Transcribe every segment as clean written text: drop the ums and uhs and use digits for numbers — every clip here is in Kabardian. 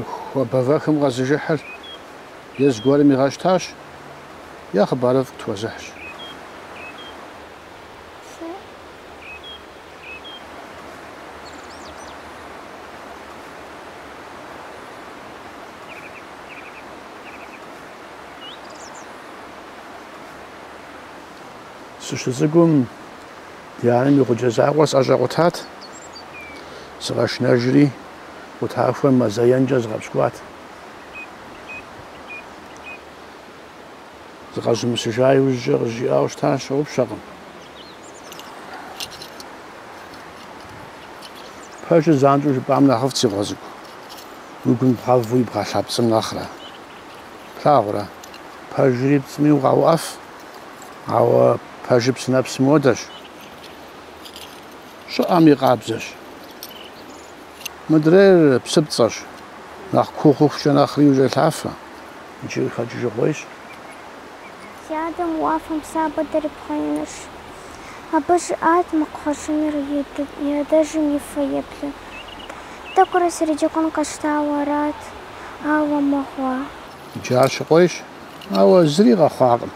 Хуабэвэхэм къэзыжыхьыр е зыгуэрым игъэщтащ, е хъыбарыр фӏытхуэзыхьщ. Сыщыцӏыкӏум ди анэм и гъуджэ закъуэ сӏэщӏэкъутат. Сыкъэшнэжри къутахуэм мазеенкӏэ згъэпщкӏуат. Зыкъэжьымысыжа иужькӏэ къызжиӏауэ щытащ, щыгъупщэкъым. Пэжыр занщӏэу жыпӏам нэхъыфӏт си гъуэзыгу. Уи гум бгъэву и бгъэлъа пцӏым нэхърэ. Плъагъурэ, пэжри пцӏыми укъауӏэф, ауэ пэжыр псынэпсым хуэдэщ. ЩӀыӀэм и къабзэщ. Мыдрейр псыпцӀэщ. Нэхъ куу хъухукӏэ нэхъри ущӀелъафэ. Иджы хэкӏыжыгъуейщ. Си адэм уафэм сабэ дрипхъуеинущ. Абы щыӏат мы кхъуэщыныр и адэжым и фэ еплъы. Тӏэкӏурэ сриджэкъуэн къэщтауэ арат, ауэ мыгъуэ. Иджар щыкъуейщ, ауэ зыри къэхъуакъым.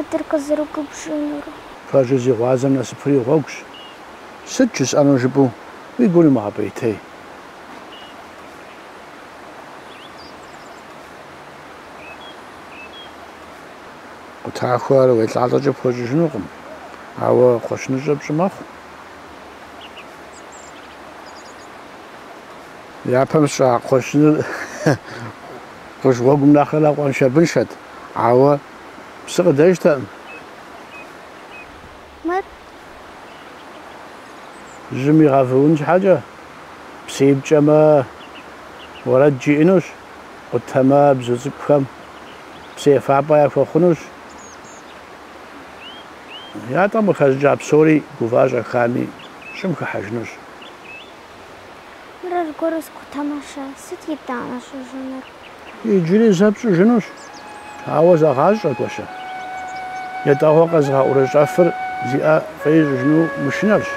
Адэр къызэрыгубжьынур. Пэжыр зи гъуазэм насыпри гъуэгущ. Сыт жысӏэну жыпӏэу уи гур умыгъэбъейтей. Къутахуэр уелӏалӏэкӏэ пхуэкӏыжынукъым, ауэ кхъуэщыныщӏэ пщӏы мэхъу. Япэм щӏа кхъуэщыныр къыщ гъуэгум нэхърэ къуаншэбыншэт, ауэ псы къыдэжтэкъым. Мыр Жьым игъэвыун щхьэкӏэ псейпкӏэмэ уэрэд жиӏэнущ, къутэмэ бзу цӏыкӏухэм псэефапӏэ яхуэхъунущ. ЯтӀэм къыхэщӏыкӏа псори гува щӏэхами щӏым хыхьэжынущ. мыр аргуэру скъутэмэ-щэ, сыт итӏанэ щӏыжынур? Иджыри зэпщӏыжынущ, ауэ зэгъащӏэ гуащэ. ЕтӀэгъуэ къэзгъэӏурыщӏэфыр зиӏэ фӏей щӏыжыну мышынэрщ.